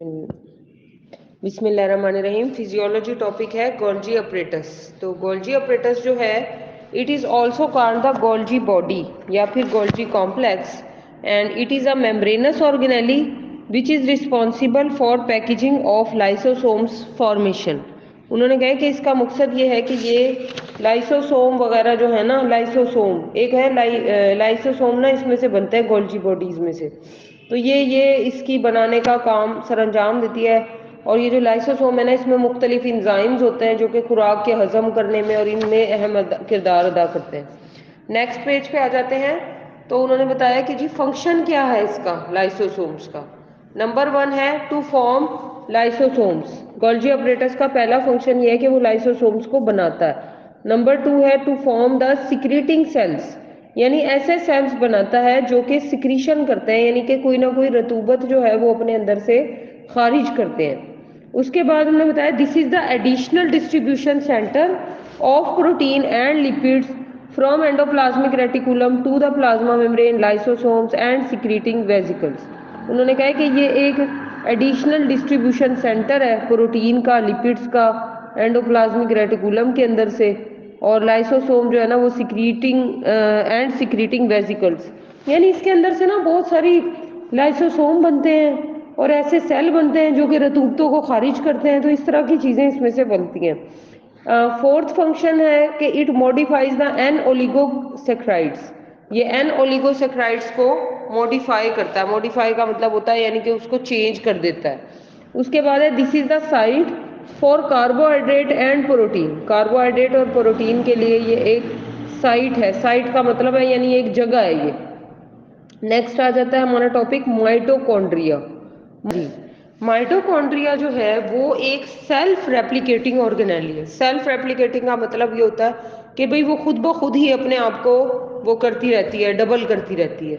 बिस्मिल्लाहिर्रहमानिर्रहीम। Physiology topic है Golgi apparatus. तो गोल्जी अपरेटस जो है it is also called the Golgi body या फिर Golgi complex and it is a membranes organelle which is responsible for packaging of lysosomes formation. उन्होंने कहा कि इसका मकसद ये है कि ये लाइसोसोम वगैरह जो है ना, लाइसोसोम एक है लाइसोसोम ना इसमें से बनते हैं गोल्जी बॉडीज़ में से। तो ये इसकी बनाने का काम सरअंजाम देती है। और ये जो लाइसोसोम है ना, इसमें मुख्तलिफ इंजाइम्स होते हैं जो कि खुराक के हजम करने में और इनमें अहम किरदार अदा करते हैं। नेक्स्ट पेज पे आ जाते हैं। तो उन्होंने बताया कि जी फंक्शन क्या है इसका, लाइसोसोम्स का। नंबर 1 है to form lysosomes. Golgi apparatus का पहला फंक्शन ये है कि वो लाइसोसोम्स को बनाता है। नंबर 2 है to form the secreting cells, यानी ऐसे सेल्स बनाता है जो कि सिक्रीशन करते हैं, यानी कि कोई ना कोई रतूबत जो है वो अपने अंदर से खारिज करते हैं। उसके बाद उन्होंने बताया this is the additional distribution centre of protein and lipids from endoplasmic reticulum to the plasma membrane lysosomes and secreting vesicles. उन्होंने कहा कि ये एक एडिशनल डिस्ट्रीब्यूशन सेंटर है प्रोटीन का, लिपिड्स का, एंडोप्लाज्मिक रेटिकुलम के अंदर से, और लाइसोसोम जो है ना वो सिक्रीटिंग एंड सिक्रीटिंग वेसिकल्स, यानी इसके अंदर से ना बहुत सारी लाइसोसोम बनते हैं और ऐसे सेल बनते हैं जो कि रतूबतों को खारिज करते हैं। तो इस तरह की चीज़ें इसमें से बनती हैं। फोर्थ फंक्शन है कि it modifies the N oligosaccharides. ये एन ओलिगोसेक्राइड्स को मॉडिफाई करता है। मॉडिफाई का मतलब होता है यानी कि उसको चेंज कर देता है। उसके बाद है this is the site for carbohydrate and protein. Carbohydrate और प्रोटीन के लिए ये एक साइट है। साइट का मतलब है यानी एक जगह है ये। नेक्स्ट आ जाता है हमारा टॉपिक माइटोकॉन्ड्रिया। जी, माइटोकॉन्ड्रिया जो है वो एक सेल्फ रेप्लिकेटिंग ऑर्गेनेली है। सेल्फ रेप्लिकेटिंग का मतलब ये होता है कि भाई वो खुद ब खुद ही अपने आप को वो करती रहती है, डबल करती रहती है।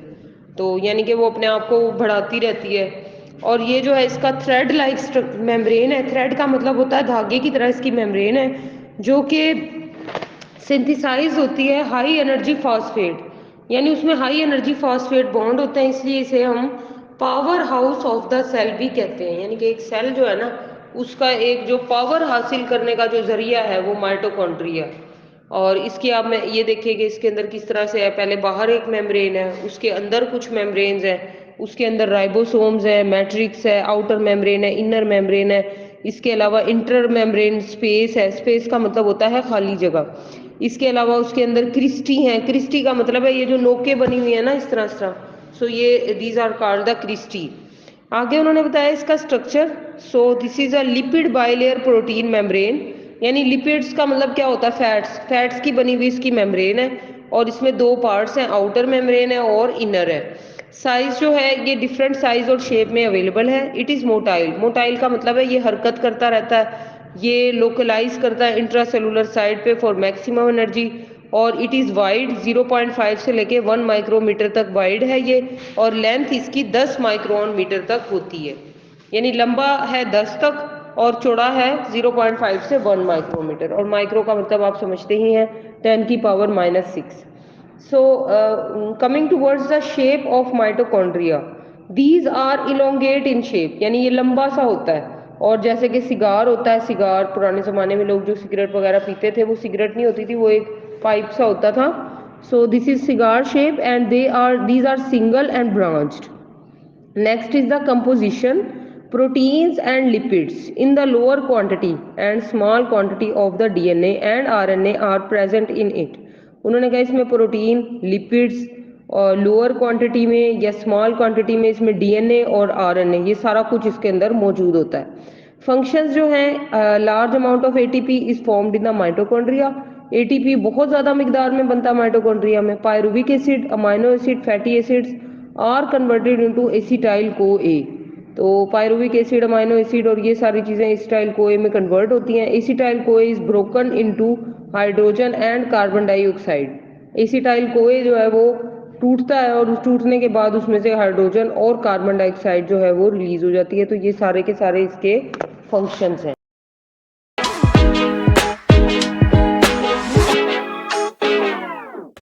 तो यानी कि वो अपने आप को बढ़ाती रहती है। और ये जो है इसका थ्रेड लाइक मेम्ब्रेन है। थ्रेड का मतलब होता है धागे की तरह इसकी मेम्ब्रेन है, जो कि सिंथेसाइज होती है हाई एनर्जी फॉस्फेट, यानी उसमें हाई एनर्जी फॉस्फेट बॉन्ड होते हैं, इसलिए इसे हम power house of the cell भी कहते हैं। यानी कि एक सेल जो है ना उसका एक जो पावर हासिल करने का जो जरिया है वो माइटोकॉन्ड्रिया। और इसकी आप में ये देखिए कि इसके अंदर किस तरह से है। पहले बाहर एक मेम्ब्रेन है, उसके अंदर कुछ मेम्ब्रेन्स है, उसके अंदर राइबोसोम्स है, मैट्रिक्स है, आउटर मेम्ब्रेन है, इनर मेम्ब्रेन है। इसके अलावा इंटर मेम्ब्रेन स्पेस है। स्पेस का मतलब होता है खाली जगह। इसके अलावा उसके अंदर क्रिस्टी है। क्रिस्टी का मतलब है ये जो नोके बनी हुई है ना इस तरह। सो ये these are called the cristae. आगे उन्होंने बताया इसका structure. So this is a lipid bilayer protein membrane, यानी लिपिड्स का मतलब क्या होता है, फैट्स। फैट्स की बनी हुई इसकी मेम्ब्रेन है और इसमें दो पार्ट्स हैं, आउटर मेम्ब्रेन है और इनर है। साइज जो है ये डिफरेंट साइज और शेप में अवेलेबल है। It is motile. मोटाइल का मतलब है ये हरकत करता रहता है, ये लोकलाइज करता है इंट्रासेलुलर साइड पे फॉर मैक्सिमम एनर्जी। और इट इज़ वाइड 0.5 से लेके 1 माइक्रोमीटर तक वाइड है ये, और लेंथ इसकी 10 माइक्रोन मीटर तक होती है। यानी लंबा है 10 तक और चौड़ा है 0.5 से 1 माइक्रोमीटर। और माइक्रो का मतलब आप समझते ही हैं 10⁻⁻⁶। So, coming towards the shape of mitochondria, these are elongate in shape, यानी ये लंबा सा होता है। और जैसे कि सिगार होता है, सिगार पुराने ज़माने में लोग जो सिगरेट वगैरह पीते थे वो सिगरेट नहीं होती थी, वो एक पाइप सा होता था। So this is cigar shape and these are single and branched. Next is the composition. Proteins and lipids in the lower quantity and small quantity of the DNA and RNA are present in it. उन्होंने कहा इसमें protein, lipids और lower quantity में या small quantity में इसमें DNA और RNA, ये सारा कुछ इसके अंदर मौजूद होता है। फंक्शंस जो हैं, large amount of ATP is formed in the mitochondria. ATP बहुत ज़्यादा मिकदार में बनता है माइटोकॉन्ड्रिया में। Pyruvic acid, amino acid, fatty acids are converted into acetyl co A. तो पायरुविक एसिड, अमाइनो एसिड और ये सारी चीज़ें एसिटाइल को ए में कन्वर्ट होती हैं। Acetyl co A is broken into hydrogen and carbon dioxide. Acetyl co A जो है वो टूटता है और उस टूटने के बाद उसमें से हाइड्रोजन और कार्बन डाइऑक्साइड जो है वो रिलीज हो जाती है। तो ये सारे के सारे इसके फंक्शंस हैं।